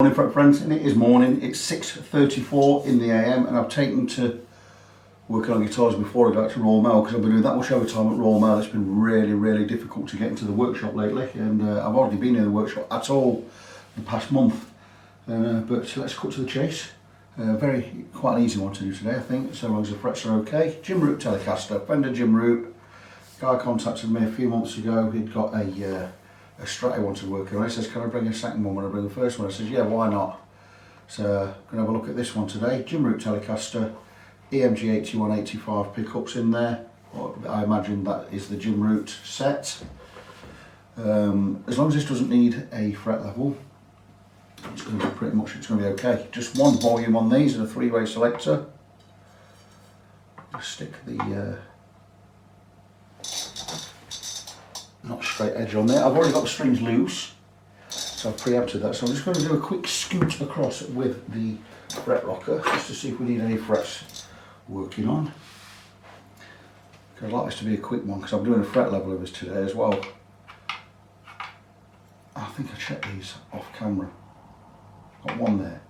Morning friends, and it is morning. It's 6:34 in the AM and I've taken to working on guitars before I go to Royal Mail because I've been doing that much overtime at Royal Mail. It's been really difficult to get into the workshop lately, and I've hardly been in the workshop at all the past month. But let's cut to the chase. Quite an easy one to do today, I think, so long as the frets are okay. Jim Root Telecaster, Fender Jim Root. Guy contacted me a few months ago. He'd got a Strat he wanted working on. He says, can I bring a second one when I bring the first one? I says, yeah, why not? So I'm going to have a look at this one today. Jim Root Telecaster, EMG 8185 pickups in there. I imagine that is the Jim Root set. As long as this doesn't need a fret level, it's going to be it's going to be okay. Just one volume on these and a three-way selector. Just stick the not straight edge on there. I've already got the strings loose, so I've preempted that. So I'm just going to do a quick scoot across with the fret rocker just to see if we need any frets working on. I'd like this to be a quick one because I'm doing a fret level of this today as well. I think I checked these off camera. Got one there,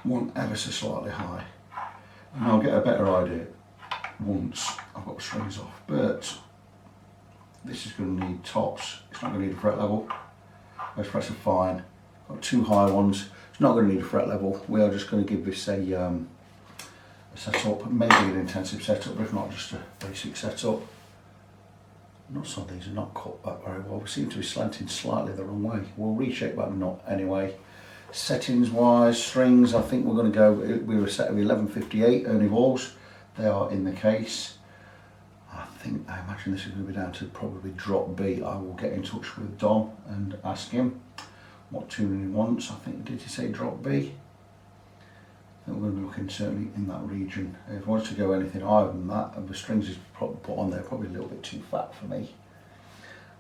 one ever so slightly high, and I'll get a better idea once I've got the strings off. But this is going to need tops. It's not going to need a fret level. Those frets are fine. Got two high ones. It's not going to need a fret level. We are just going to give this a setup, maybe an intensive setup, but if not, just a basic setup. Nuts on these are not cut back very well. We seem to be slanting slightly the wrong way. We'll reshape that knot anyway. Settings wise, strings, I think we're going to go, we were set at 1158 Ernie balls. They are in the case. I imagine this is going to be down to probably drop B. I will get in touch with Dom and ask him what tuning he wants. I think, did he say drop B? I think we're going to be looking certainly in that region. If I wanted to go anything higher than that, and the strings is put on there probably a little bit too fat for me.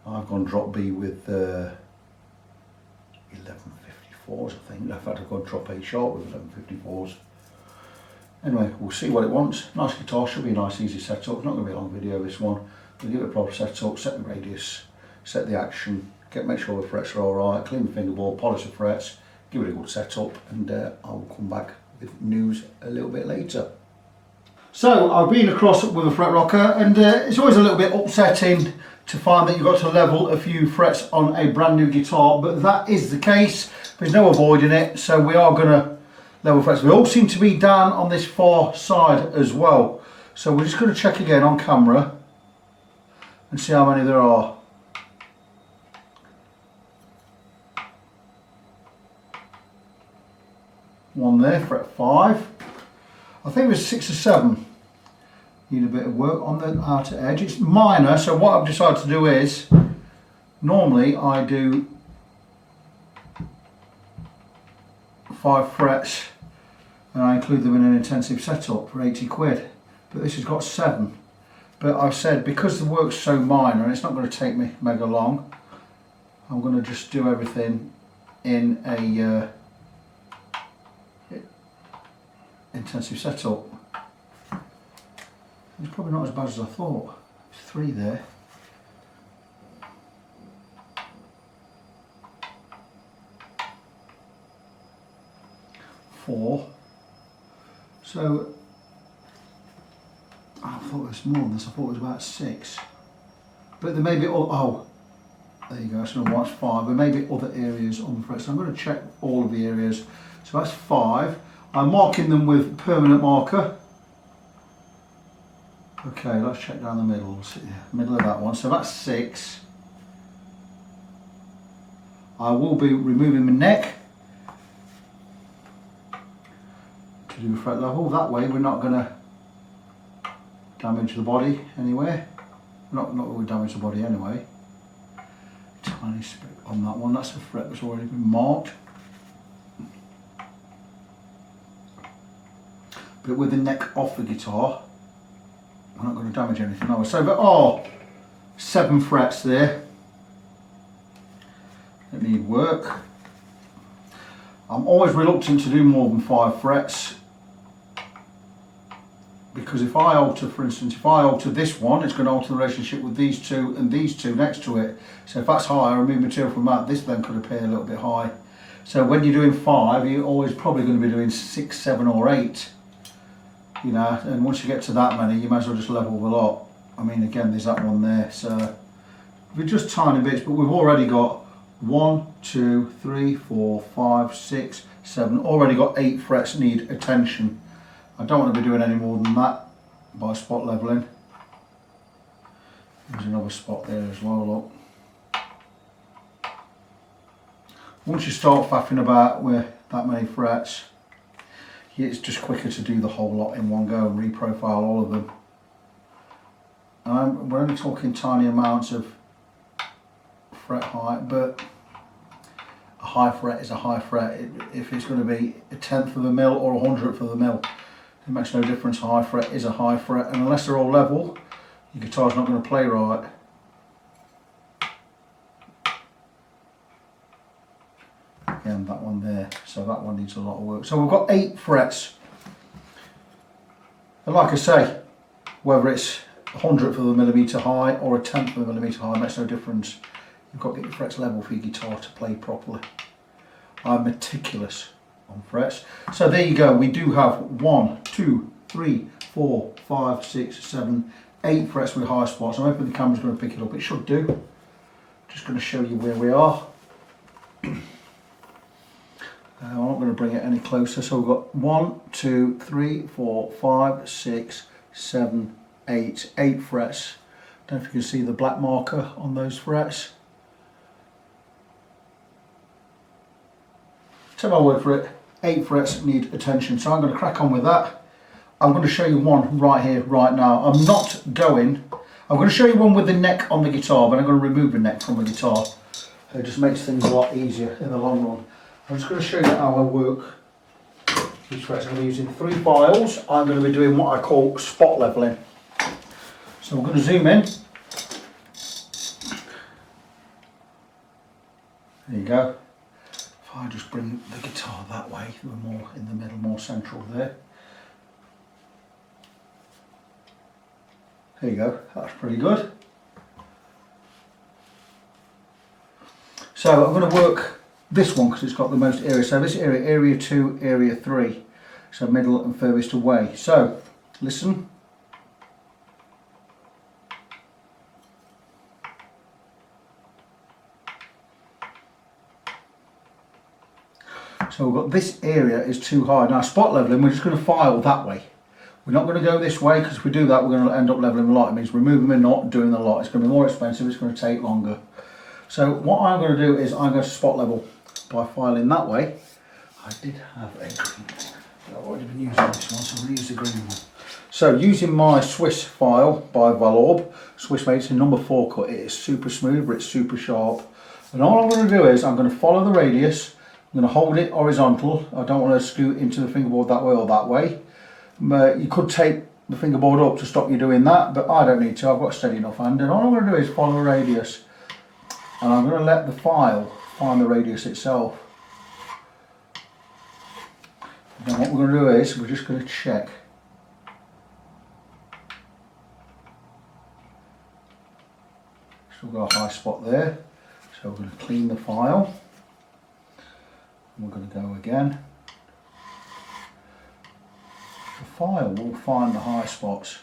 I've gone drop B with 1154s, I think. In fact, I've gone drop A sharp with 1154s. Anyway, we'll see what it wants. Nice guitar, should be a nice easy setup. It's not going to be a long video, this one. We'll give it a proper setup, set the radius, set the action, make sure the frets are alright, clean the fingerboard, polish the frets, give it a good setup, and I'll come back with news a little bit later. So I've been across with a fret rocker, and it's always a little bit upsetting to find that you've got to level a few frets on a brand new guitar, but that is the case. There's no avoiding it, so we are going to level frets. We all seem to be down on this far side as well, so we're just going to check again on camera and see how many there are. One there, fret 5. I think there's 6 or 7 need a bit of work on the outer edge. It's minor, so what I've decided to do is, normally I do 5 frets and I include them in an intensive setup for 80 quid, but this has got 7. But I've said, because the work's so minor and it's not going to take me mega long, I'm going to just do everything in a intensive setup. It's probably not as bad as I thought. There's 3 there. Four. So I thought it was more than this. I thought it was about 6. But there may be there you go. So that's 5. There may be other areas on the fret. So I'm going to check all of the areas. So that's 5. I'm marking them with permanent marker. Okay, let's check down the middle. Middle of that one. So that's 6. I will be removing my neck to do a fret level. That way we're not going to damage the body anywhere. Not that we damage the body anyway. Tiny speck on that one. That's a fret that's already been marked. But with the neck off the guitar, we're not going to damage anything. No. So there are 7 frets there that need work. I'm always reluctant to do more than 5 frets because if I alter, for instance, if I alter this one, it's going to alter the relationship with these two and these two next to it. So if that's high, I remove material from that, this then could appear a little bit high. So when you're doing 5, you're always probably going to be doing 6, 7 or 8. You know, and once you get to that many, you might as well just level the lot. I mean, again, there's that one there. So we're just tiny bits, but we've already got 1, 2, 3, 4, 5, 6, 7. Already got 8 frets need attention. I don't want to be doing any more than that by spot leveling. There's another spot there as well, look. Once you start faffing about with that many frets, it's just quicker to do the whole lot in one go and reprofile all of them. We're only talking tiny amounts of fret height, but a high fret is a high fret. If it's going to be 1/10 of a mil or 100th of a mil, it makes no difference. A high fret is a high fret, and unless they're all level, your guitar's not going to play right. Again, that one there, so that one needs a lot of work. So we've got 8 frets, and like I say, whether it's 100th of a millimetre high or 1/10 of a millimetre high makes no difference. You've got to get your frets level for your guitar to play properly. I'm meticulous on frets. So there you go, we do have 1, 2, 3, 4, 5, 6, 7, 8 frets with high spots. I'm hoping the camera's going to pick it up. It should do. Just going to show you where we are. I'm not going to bring it any closer. So we've got 1, 2, 3, 4, 5, 6, 7, 8. 8 frets. Don't know if you can see the black marker on those frets. Take my word for it, 8 frets need attention. So I'm going to crack on with that. I'm going to show you one right here, right now. I'm going to show you one with the neck on the guitar, but I'm going to remove the neck from the guitar. It just makes things a lot easier in the long run. I'm just going to show you how I work these frets. I'm using 3 files. I'm going to be doing what I call spot leveling. So we're going to zoom in. There you go. If I just bring the guitar that way, we're more in the middle, more central there. There you go, that's pretty good. So I'm going to work this one because it's got the most area. So this area, area 2, area 3. So middle and furthest away. So listen. So we've got this area is too high. Now spot leveling, we're just going to file that way. We're not going to go this way because if we do that, we're going to end up leveling a lot. It means removing and not doing a lot. It's going to be more expensive. It's going to take longer. So what I'm going to do is I'm going to spot level by filing that way. I did have a green one. I've already been using this one, so I'm going to use the green one. So using my Swiss file by Valorb, Swiss made, it's a number 4 cut. It is super smooth, but it's super sharp. And all I'm going to do is I'm going to follow the radius. I'm going to hold it horizontal. I don't want to scoot into the fingerboard that way or that way. You could take the fingerboard up to stop you doing that, but I don't need to. I've got a steady enough hand, and all I'm going to do is follow the radius, and I'm going to let the file find the radius itself. And then what we're going to do is we're just going to check. Still got a high spot there, so we're going to clean the file. And we're going to go again. The file will find the high spots.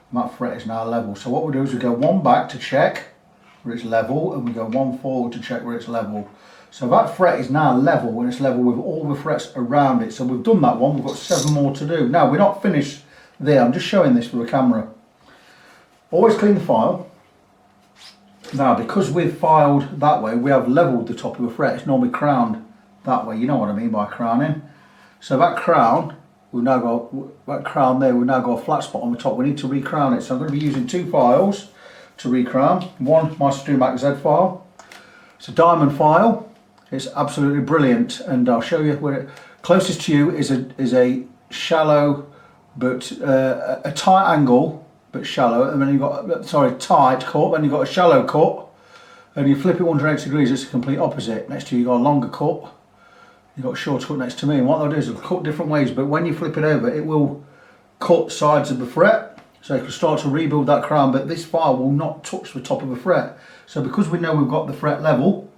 And that fret is now level. So what we do is we go 1 back to check where it's level, and we go 1 forward to check where it's level. So that fret is now level when it's level with all the frets around it. So we've done that one, we've got 7 more to do. Now we're not finished there, I'm just showing this for the camera. Always clean the file. Now because we've filed that way, we have levelled the top of the fret. It's normally crowned that way, you know what I mean by crowning. So that crown, we've now got that crown there, we've now got a flat spot on the top. We need to recrown it. So I'm going to be using 2 files to recrown. One, my Stumac Z file. It's a diamond file. It's absolutely brilliant, and I'll show you where it closest to you is a shallow but a tight angle but shallow, and then you've got tight cut, then you've got a shallow cut, and you flip it 180 degrees, it's the complete opposite. Next to you, you've got a longer cut, you've got a short cut next to me, and what they'll do is they'll cut different ways, but when you flip it over, it will cut sides of the fret. So you can start to rebuild that crown, but this file will not touch the top of the fret. So because we know we've got the fret level,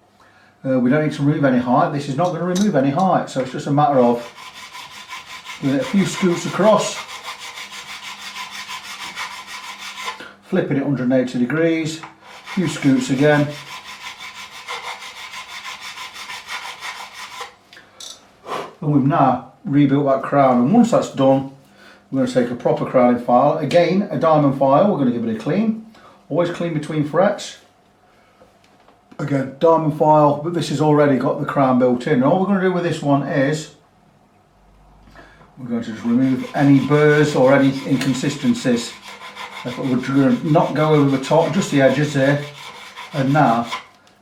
we don't need to remove any height. This is not going to remove any height, so it's just a matter of doing a few scoots across, flipping it 180 degrees, a few scoots again. And we've now rebuilt that crown, and once that's done, we're going to take a proper crowning file, again a diamond file, we're going to give it a clean, always clean between frets, again diamond file, but this has already got the crown built in. And all we're going to do with this one is we're going to just remove any burrs or any inconsistencies. We're going to not go over the top, just the edges there, and now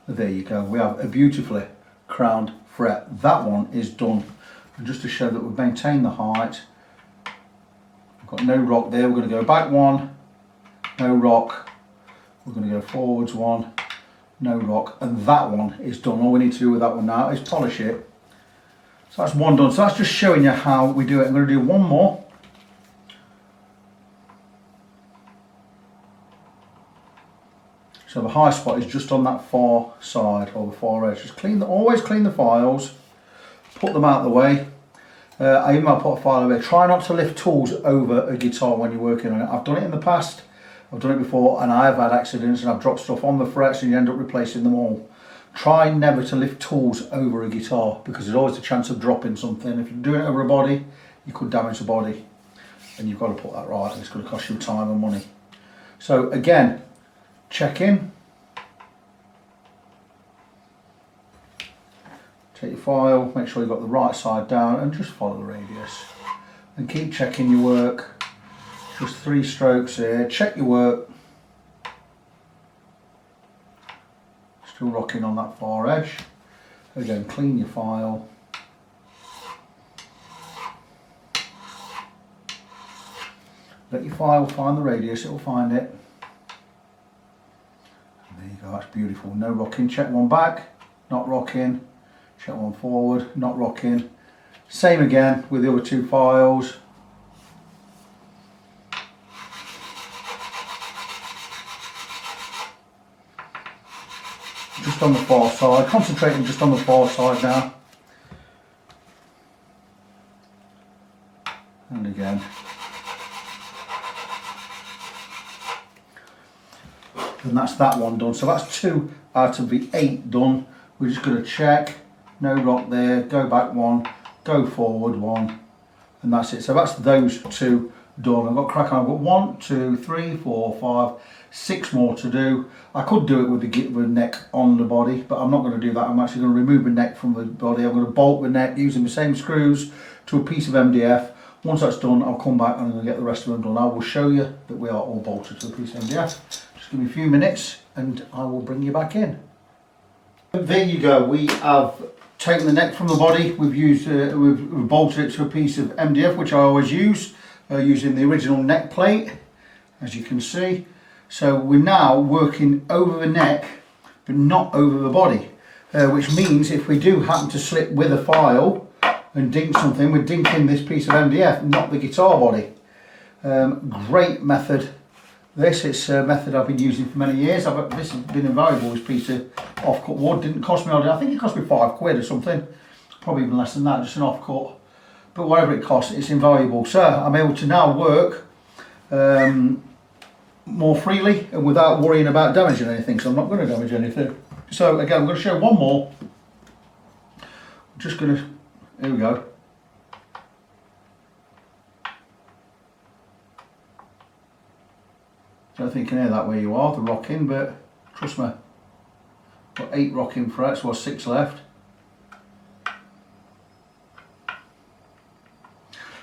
there you go, we have a beautifully crowned fret. That one is done. And just to show that we've maintained the height, we've got no rock there, we're going to go back one, no rock, we're going to go forwards one, no rock, and that one is done. All we need to do with that one now is polish it. So that's one done. So that's just showing you how we do it. I'm going to do one more. So the high spot is just on that far side or the far edge. Just clean, always clean the files, put them out of the way. I even might put a file away. Try not to lift tools over a guitar when you're working on it. I've done it in the past, I've done it before, and I've had accidents and I've dropped stuff on the frets and you end up replacing them all. Try never to lift tools over a guitar, because there's always a chance of dropping something. If you're doing it over a body, you could damage the body, and you've got to put that right, and it's going to cost you time and money. So again, check in. Take your file, make sure you've got the right side down, and just follow the radius. And keep checking your work. Just 3 strokes here. Check your work. Still rocking on that far edge. Again, clean your file. Let your file find the radius, it will find it. And there you go, that's beautiful. No rocking. Check one back, not rocking. Check one forward, not rocking. Same again with the other 2 files. Just on the far side, concentrating just on the far side now. And again. And that's that one done. So that's 2 out of the 8 done. We're just going to check. No rock there, go back one, go forward one, and that's it. So that's those 2 done. I've got crack on. I've got 1, 2, 3, 4, 5, 6 more to do. I could do it with the neck on the body, but I'm not going to do that. I'm actually going to remove the neck from the body. I'm going to bolt the neck using the same screws to a piece of MDF. Once that's done, I'll come back and I'm going to get the rest of them done. I will show you that we are all bolted to a piece of MDF. Just give me a few minutes and I will bring you back in. There you go. We have taken the neck from the body. We've bolted it to a piece of MDF, which I always use, using the original neck plate, as you can see. So we're now working over the neck, but not over the body, which means if we do happen to slip with a file and dink something, we're dinking this piece of MDF, not the guitar body. Great method. It's a method I've been using for many years. This has been invaluable, this piece of off-cut wood. Didn't cost me, I think it cost me £5 or something. Probably even less than that, just an off-cut. But whatever it costs, it's invaluable. So I'm able to now work more freely and without worrying about damaging anything. So I'm not going to damage anything. So again, I'm going to show one more. I'm just going to, here we go. I don't think you can hear that where you are, the rocking, but trust me, got 8 rocking frets, well 6 left.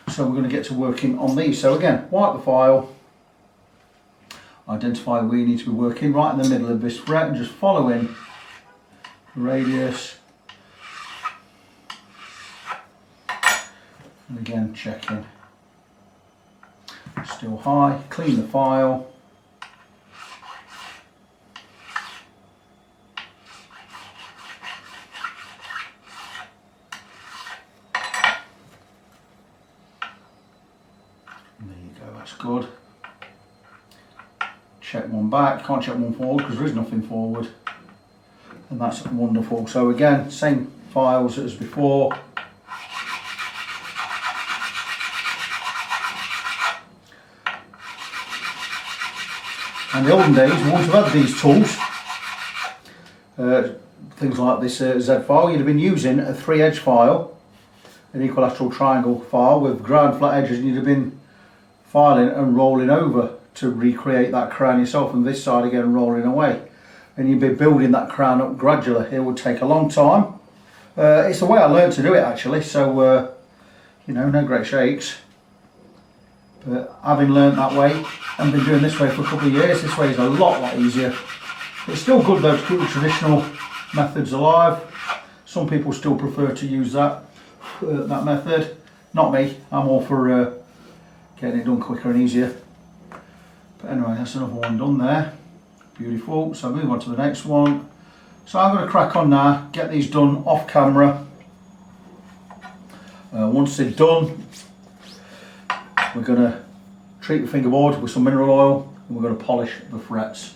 So we're going to get to working on these. So again, wipe the file, identify where you need to be working, right in the middle of this fret, and just follow in the radius. And again, checking. Still high, clean the file. There you go, that's good. check one back, can't check one forward because there is nothing forward, and that's wonderful. So again, same files as before. And the olden days, we wouldn't have had these tools, things like this Z file. You'd have been using a 3-edge file, an equilateral triangle file with ground flat edges, and you'd have been filing and rolling over to recreate that crown yourself, and this side again rolling away, and you'd be building that crown up gradually. It would take a long time. It's the way I learned to do it actually, so you know, no great shakes. But having learnt that way and been doing this way for a couple of years, this way is a lot easier. It's still good though to keep the traditional methods alive. Some people still prefer to use that method. Not me. I'm all for getting it done quicker and easier. But anyway, that's another one done there. Beautiful. So move on to the next one. So I'm going to crack on now, get these done off camera. Once they're done, we're going to treat the fingerboard with some mineral oil, and we're going to polish the frets.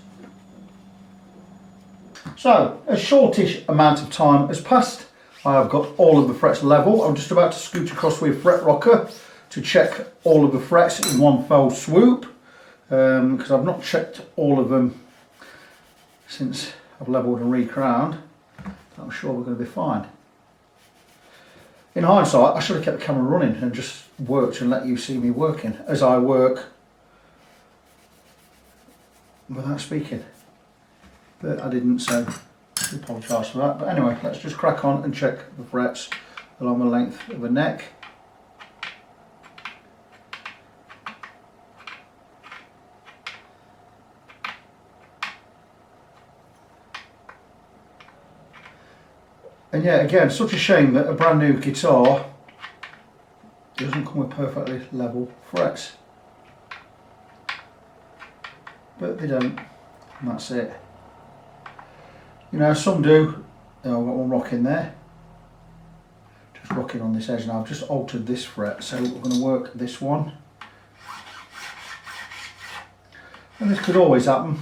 So a shortish amount of time has passed. I have got all of the frets level. I'm just about to scoot across with a fret rocker to check all of the frets in one fell swoop, because I've not checked all of them since I've levelled and recrowned. I'm sure we're going to be fine. In hindsight, I should have kept the camera running and just worked and let you see me working as I work without speaking. But I didn't, so I apologise for that. But anyway, let's just crack on and check the frets along the length of the neck. And yeah, again, such a shame that a brand new guitar doesn't come with perfectly level frets. But they don't, and that's it. You know, some do. Oh, I've got one rocking there. Just rocking on this edge now. I've just altered this fret, so we're going to work this one. And this could always happen.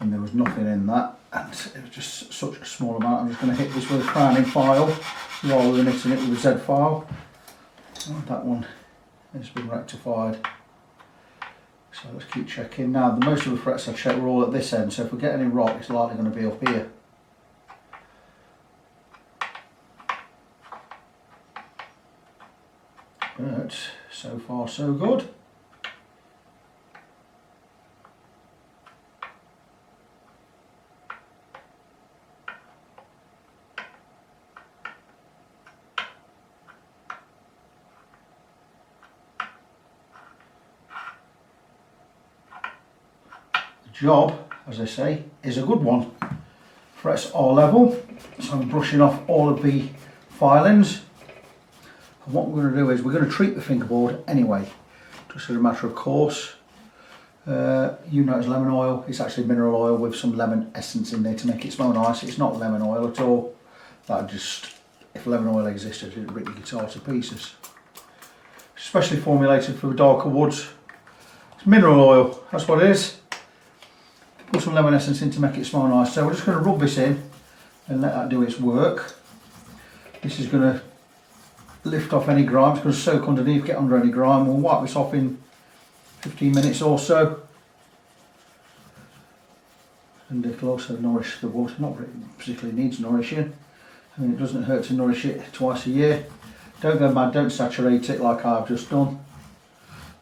And there was nothing in that, and it was just such a small amount. I'm just going to hit this with a crowning file rather than hitting it with a Z file. Oh, that one has been rectified. So let's keep checking. Now, the most of the frets I checked were all at this end, so if we get any rock, it's likely going to be up here. But so far so good. Job, as I say, is a good one. Frets are level, so I'm brushing off all of the filings. And what we're going to do is we're going to treat the fingerboard anyway, just as a matter of course. You know it's lemon oil. It's actually mineral oil with some lemon essence in there to make it smell nice. It's not lemon oil at all. That just, if lemon oil existed, it'd rip your guitar to pieces. Especially formulated for the darker woods. It's mineral oil, that's what it is. Put some lemon essence in to make it smell nice. So we're just going to rub this in and let that do its work. This is going to lift off any grime. It's going to soak underneath, get under any grime. We'll wipe this off in 15 minutes or so. And it'll also nourish the wood. Not particularly needs nourishing. I mean, it doesn't hurt to nourish it twice a year. Don't go mad, don't saturate it like I've just done.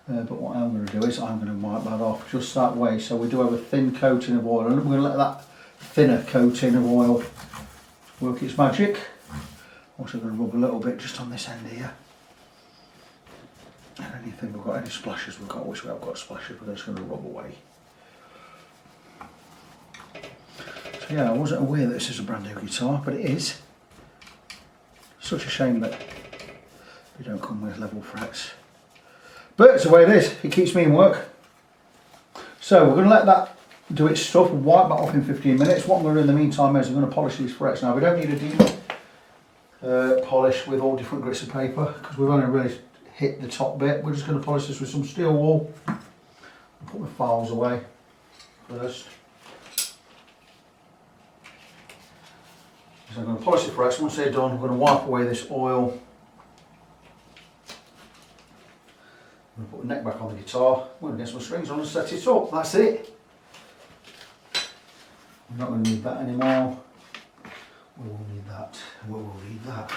But what I'm going to do is I'm going to wipe that off just that way. So we do have a thin coating of oil, and we're going to let that thinner coating of oil work its magic. Also going to rub a little bit just on this end here. And anything we've got, any splashes we've got, which we have got splashes, we're just going to rub away. So yeah, I wasn't aware that this is a brand new guitar, but it is. Such a shame that they don't come with level frets. But it's the way it is, it keeps me in work. So we're going to let that do its stuff and wipe that off in 15 minutes. What I'm going to do in the meantime is I'm going to polish these frets. Now we don't need a deep polish with all different grits of paper because we've only really hit the top bit. We're just going to polish this with some steel wool. I'll put my files away first. So I'm going to polish the frets. Once they're done, I'm going to wipe away this oil. I'm going to put the neck back on the guitar. I'm going to get some strings on and set it up. That's it. I'm not going to need that anymore. We will need that. We will need that.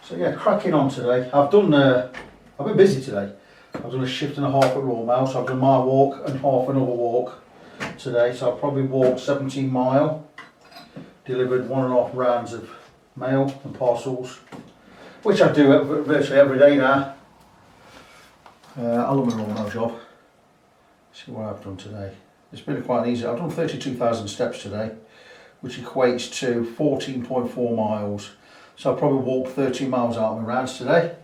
So yeah, cracking on today. I've been busy today. I've done a shift and a half at Raw Mail, so I've done my walk and half another walk today. So I've probably walked 17 miles, delivered 1.5 rounds of mail and parcels, which I do virtually every day now. I love my Raw Mail job. Let's see what I've done today. It's been quite easy. I've done 32,000 steps today, which equates to 14.4 miles. So I probably walked 13 miles out of my rounds today.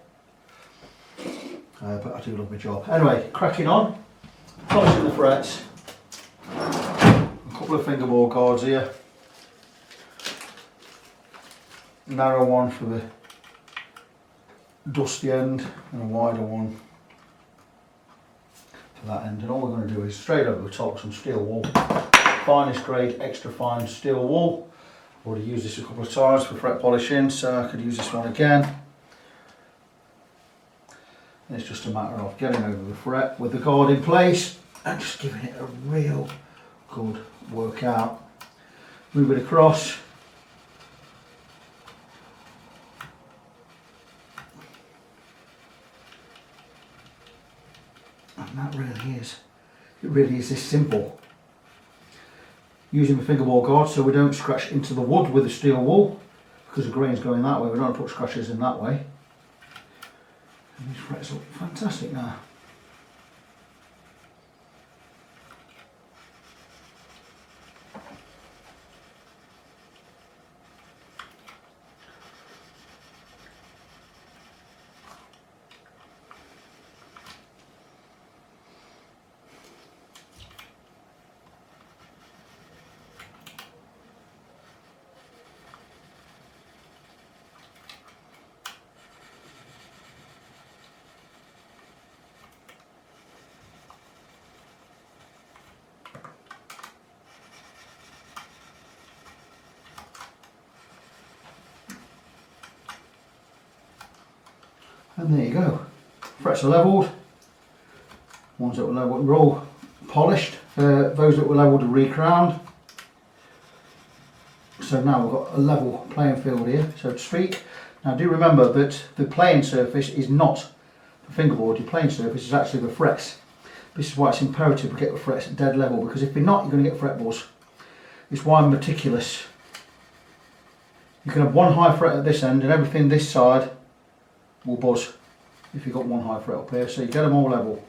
But I do love my job. Anyway, cracking on. Polishing the frets. A couple of fingerboard guards here. Narrow one for the dusty end and a wider one for that end. And all we're going to do is straight over the top some steel wool. Finest grade, extra fine steel wool. I've already used this a couple of times for fret polishing, so I could use this one again. And it's just a matter of getting over the fret with the guard in place and just giving it a real good workout. Move it across. And that really is this simple. Using the fingerboard guard so we don't scratch into the wood with the steel wool, because the grain's going that way. We don't want to put scratches in that way. And these frets look fantastic now. And there you go. Frets are levelled. Ones that were levelled were all polished. Those that were levelled are recrowned. So now we've got a level playing field here, so to speak. Now do remember that the playing surface is not the fingerboard. Your playing surface is actually the frets. This is why it's imperative to get the frets at dead level, because if you're not, you're going to get fret buzz. It's why I'm meticulous. You can have one high fret at this end and everything this side will buzz if you've got one high fret up here, so you get them all level.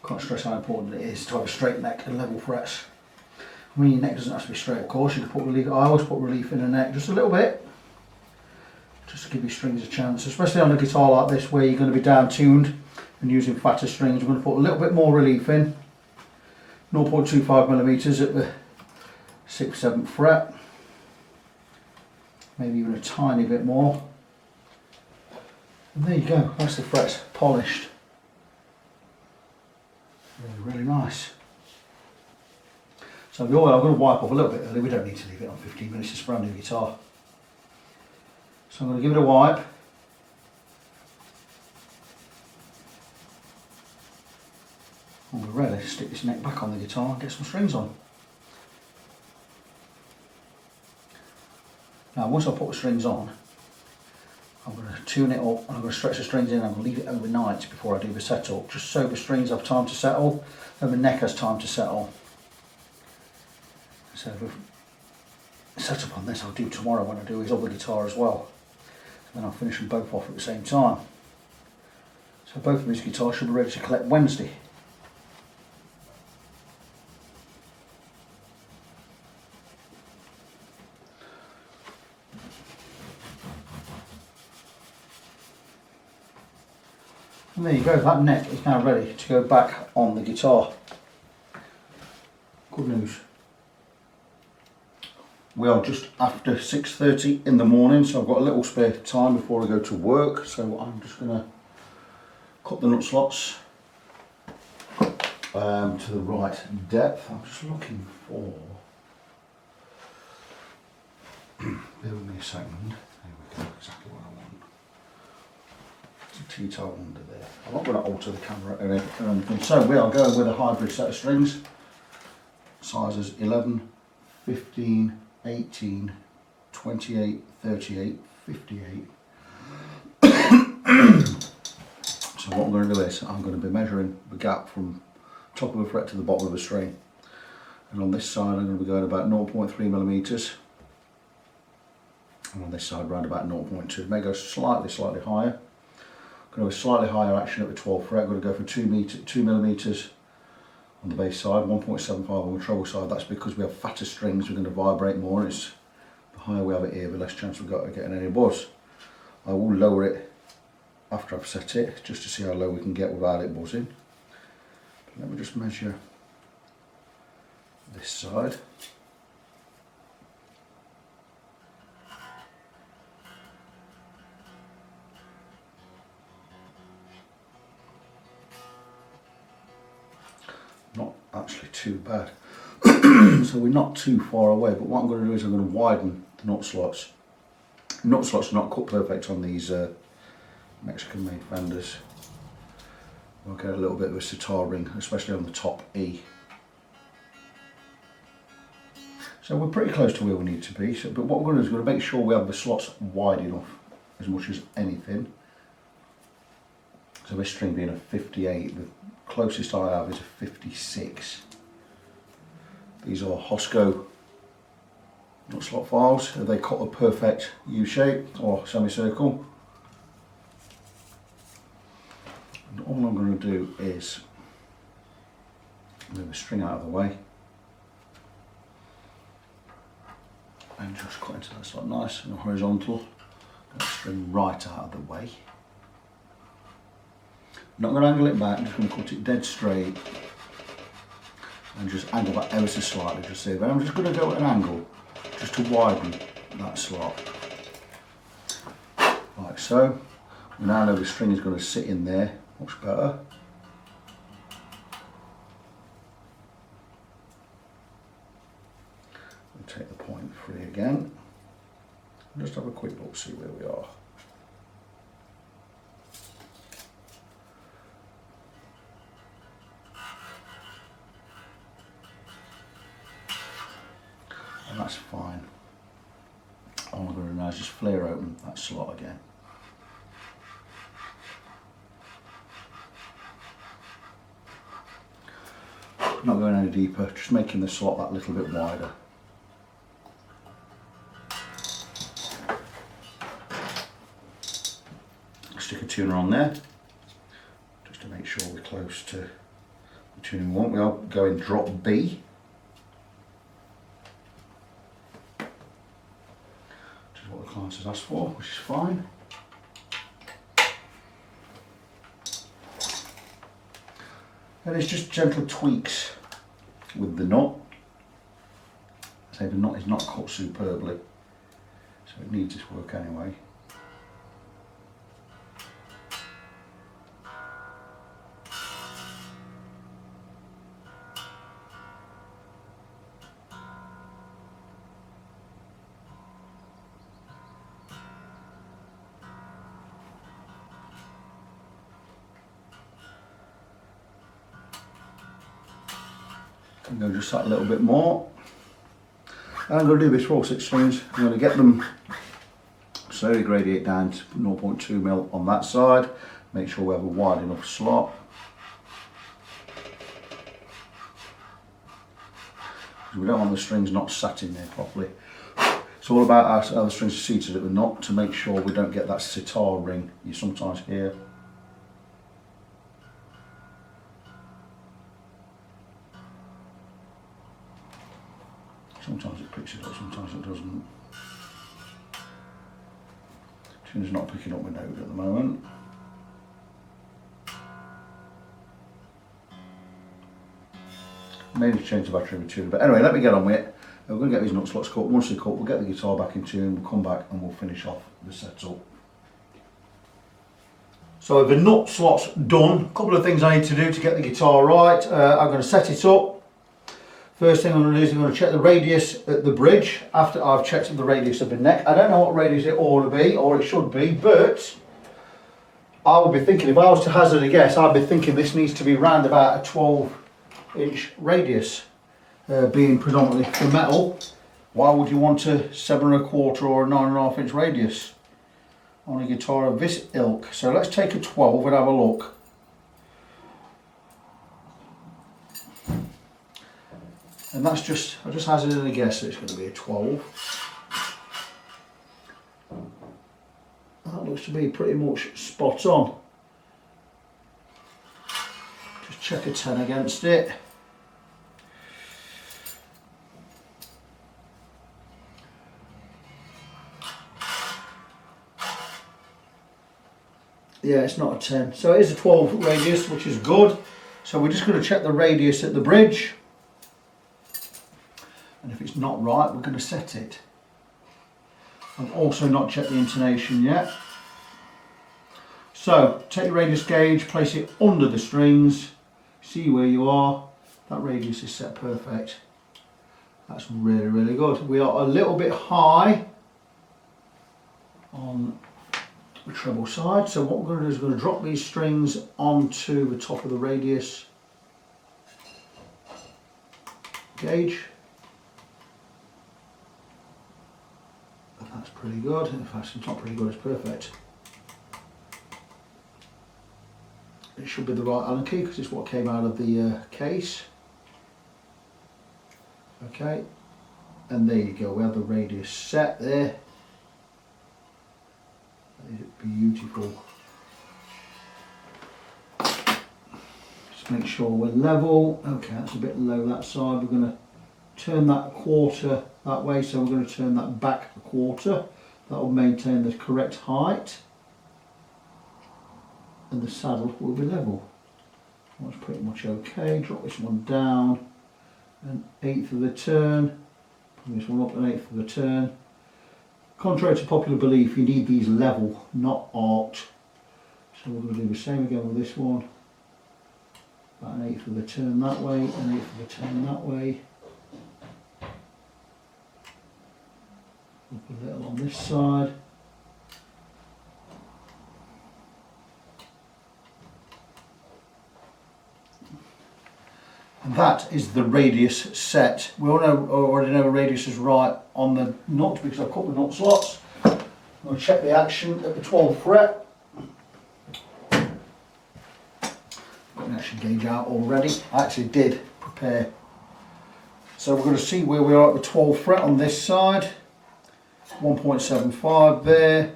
Can't stress how important it is to have a straight neck and level frets. I mean, your neck doesn't have to be straight, of course. You can put relief. I always put relief in the neck just a little bit, just to give your strings a chance, especially on a guitar like this where you're going to be down tuned and using fatter strings. We're going to put a little bit more relief in, 0.25mm at the 6th, 7th fret. Maybe even a tiny bit more. And there you go, that's the frets polished. Really, really nice. So the oil I'm going to wipe off a little bit early. We don't need to leave it on 15 minutes, it's a brand new guitar. So I'm going to give it a wipe. And we're ready to stick this neck back on the guitar and get some strings on. Now once I put the strings on, I'm going to tune it up and I'm going to stretch the strings in and I'm going to leave it overnight before I do the setup, just so the strings have time to settle and the neck has time to settle. So the setup on this I'll do tomorrow when I do his other guitar as well. Then I'll finish them both off at the same time. So both of his guitars should be ready to collect Wednesday. And there you go, that neck is now ready to go back on the guitar. Good news. We are just after 6:30 in the morning, so I've got a little spare time before I go to work, so I'm just going to cut the nut slots to the right depth. I'm just looking for, bear with me a second, there we go, exactly what I want. It's a T-toe under there. I'm not going to alter the camera or anything, so we are going with a hybrid set of strings, sizes 11, 15, 18, 28, 38, 58. So what I'm going to do is I'm going to be measuring the gap from top of a fret to the bottom of a string, and on this side I'm going to be going about 0.3 millimeters, and on this side around about 0.2. May go slightly higher. I'm going to have a slightly higher action at the 12th fret. I'm going to go for 2 millimeters on the bass side, 1.75 on the treble side. That's because we have fatter strings, we're going to vibrate more, and it's the higher we have it here, the less chance we've got of getting any buzz. I will lower it after I've set it, just to see how low we can get without it buzzing. But let me just measure this side. Not actually too bad. So we're not too far away, but what I'm going to do is I'm going to widen the nut slots. Nut slots are not cut perfect on these Mexican made Fenders. We'll get a little bit of a sitar ring, especially on the top E. So we're pretty close to where we need to be, but what we're going to do is we're going to make sure we have the slots wide enough as much as anything. So this string being a 58, the closest I have is a 56. These are Hosco nut slot files. They cut a perfect U shape or semicircle. And all I'm going to do is move the string out of the way and just cut into that slot nice and horizontal. Get the string right out of the way. I'm not going to angle it back, I'm just going to cut it dead straight and just angle back ever so slightly, just see. But I'm just going to go at an angle just to widen that slot, like so. We now know the string is going to sit in there much better. We'll take the point free again and just have a quick look, see where we are. And that's fine. All I'm going to do now is just flare open that slot again. Not going any deeper, just making the slot that little bit wider. Stick a tuner on there, just to make sure we're close to the tuning we want. We are going drop B. Which is what the client has asked for, which is fine. And it's just gentle tweaks with the nut. Say the nut is not cut superbly, so it needs its work anyway. I'm going to just set a little bit more. And I'm going to do this for all 6 strings. I'm going to get them slowly gradiate down to 0.2 mil on that side. Make sure we have a wide enough slot. Because we don't want the strings not sat in there properly. It's all about how the strings are seated at the knot to make sure we don't get that sitar ring you sometimes hear. Sometimes it picks it up, sometimes it doesn't. Tuner's not picking up my note at the moment. Maybe change the battery of the tuner, but anyway, let me get on with it. We're going to get these nut slots cut. Once they're cut, we'll get the guitar back in tune, we'll come back and we'll finish off the setup. So the nut slots done. A couple of things I need to do to get the guitar right. I'm going to set it up. First thing I'm going to do is I'm going to check the radius at the bridge after I've checked the radius of the neck. I don't know what radius it ought to be, or it should be, but I would be thinking, if I was to hazard a guess, I'd be thinking this needs to be round about a 12-inch radius. Being predominantly for metal, why would you want a 7 1/4 or a 9 1/2 inch radius on a guitar of this ilk? So let's take a 12 and have a look. And that's just, I just hazarded a guess that it's going to be a 12. That looks to be pretty much spot on. Just check a 10 against it. Yeah, it's not a 10. So it is a 12 radius, which is good. So we're just going to check the radius at the bridge. And if it's not right, we're going to set it. I've also not checked the intonation yet. So take your radius gauge, place it under the strings, see where you are. That radius is set perfect. That's really, really good. We are a little bit high on the treble side, so what we're going to do is we're going to drop these strings onto the top of the radius gauge. And that's pretty good. In fact, it's not pretty good, it's perfect. It should be the right Allen key because it's what came out of the case. Okay, and there you go, we have the radius set there. Beautiful. Just make sure we're level. Okay, that's a bit low that side. We're going to turn that 1/4 that way, so we're going to turn that back a 1/4. That will maintain the correct height, and the saddle will be level. That's pretty much okay. Drop this one down an 1/8 of the turn. Bring this one up an 1/8 of the turn. Contrary to popular belief, you need these level, not arced. So we're going to do the same again with this one. About an 1/8 of the turn that way, an 1/8 of the turn that way. Up a little on this side. And that is the radius set. We already know the radius is right on the nut because I've cut the nut slots. I'm going to check the action at the 12th fret. Got an action gauge out already. I actually did prepare. So we're going to see where we are at the 12th fret on this side. 1.75 there,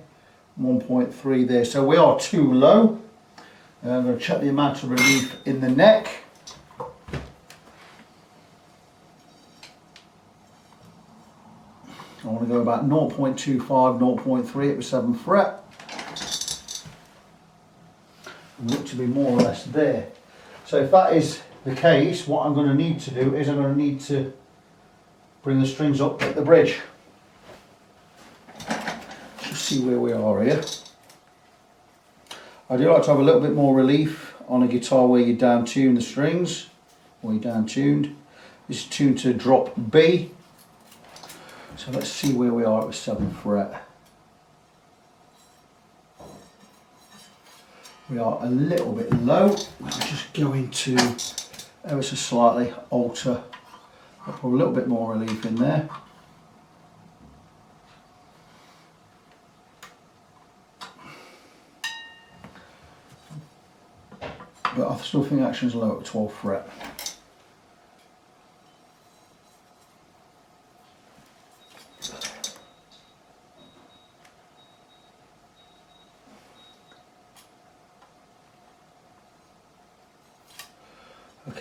1.3 there. So we are too low. I'm going to check the amount of relief in the neck. I want to go about 0.25, 0.3 at the 7th fret. And look to be more or less there. So if that is the case, what I'm going to need to do is I'm going to need to bring the strings up at the bridge. Just see where we are here. I do like to have a little bit more relief on a guitar where you down tune the strings, or you down tuned. This is tuned to drop B. So let's see where we are at the 7th fret. We are a little bit low. I'm just going to ever so slightly alter. I'll put a little bit more relief in there. But I still think action's low at the 12th fret.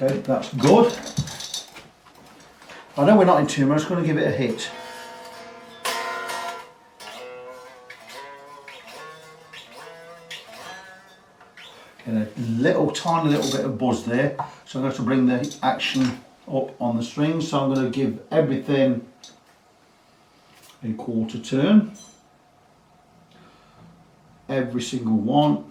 Okay, that's good. I know we're not in tune, I'm just going to give it a hit. Get a little tiny little bit of buzz there, so I'm going to bring the action up on the strings, so I'm going to give everything a quarter turn, every single one.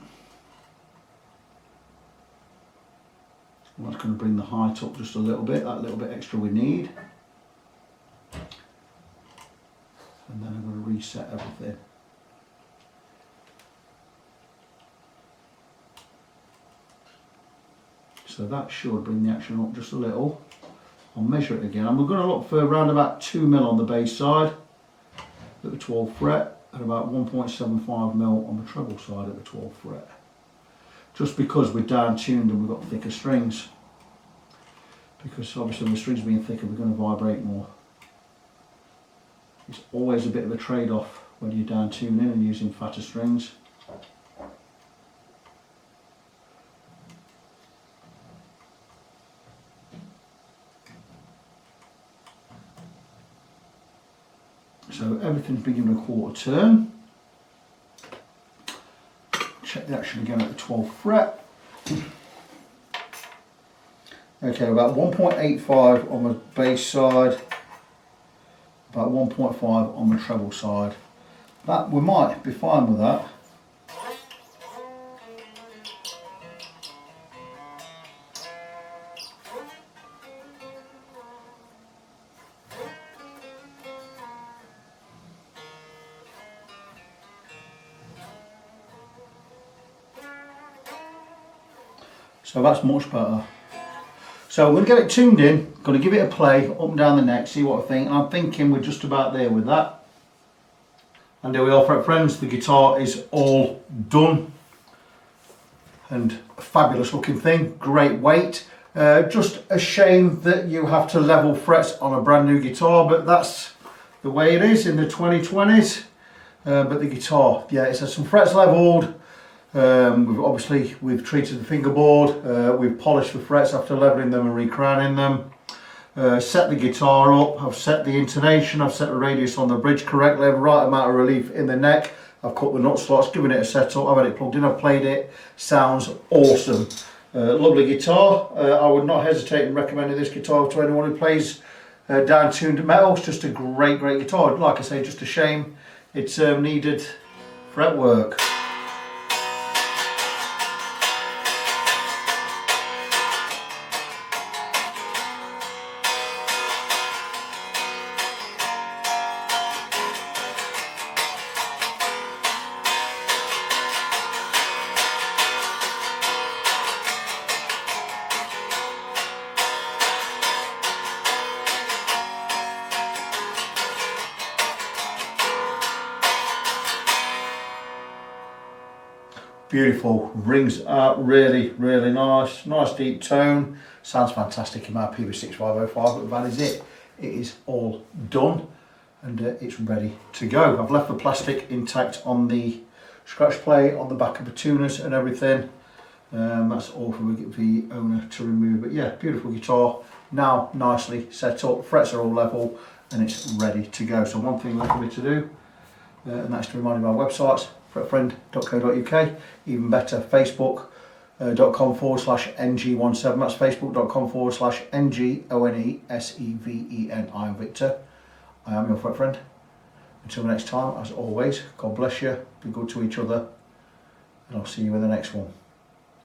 And that's going to bring the height up just a little bit, that little bit extra we need. And then I'm going to reset everything. So that should bring the action up just a little. I'll measure it again. And we're going to look for around about 2 mil on the bass side at the 12th fret and about 1.75 mil on the treble side at the 12th fret. Just because we're down tuned and we've got thicker strings. Because obviously with the strings being thicker, we're going to vibrate more. It's always a bit of a trade-off when you're down tuning and using fatter strings. So everything's been given a quarter turn. Check the action again at the 12th fret. Okay, about 1.85 on the bass side, about 1.5 on the treble side. That we might be fine with that. So that's much better. So we'll get it tuned in, going to give it a play, up and down the neck, see what I think. And I'm thinking we're just about there with that. And there we are, friends, the guitar is all done. And a fabulous looking thing, great weight. Just a shame that you have to level frets on a brand new guitar, but that's the way it is in the 2020s. But the guitar, yeah, it's had some frets leveled. We've treated the fingerboard, we've polished the frets after leveling them and recrowning them, set the guitar up, I've set the intonation, I've set the radius on the bridge correctly, right amount of relief in the neck, I've cut the nut slots, given it a setup, I've had it plugged in, I've played it, sounds awesome. Lovely guitar. I would not hesitate in recommending this guitar to anyone who plays down-tuned metal. It's just a great guitar. Like I say, just a shame it's needed fretwork. Beautiful, rings out really nice, nice deep tone, sounds fantastic in my PB6505, but that is it. It is all done and it's ready to go. I've left the plastic intact on the scratch plate, on the back of the tuners and everything. That's all for the owner to remove, but yeah, beautiful guitar, now nicely set up, frets are all level and it's ready to go. So one thing left for me to do, and that's to remind you of our websites, fretfriend.co.uk, even better, facebook.com/ng17, that's facebook.com/NGONESEVEN. I am Victor, I am your fret friend. Until next time, as always, God bless you, be good to each other, and I'll see you in the next one.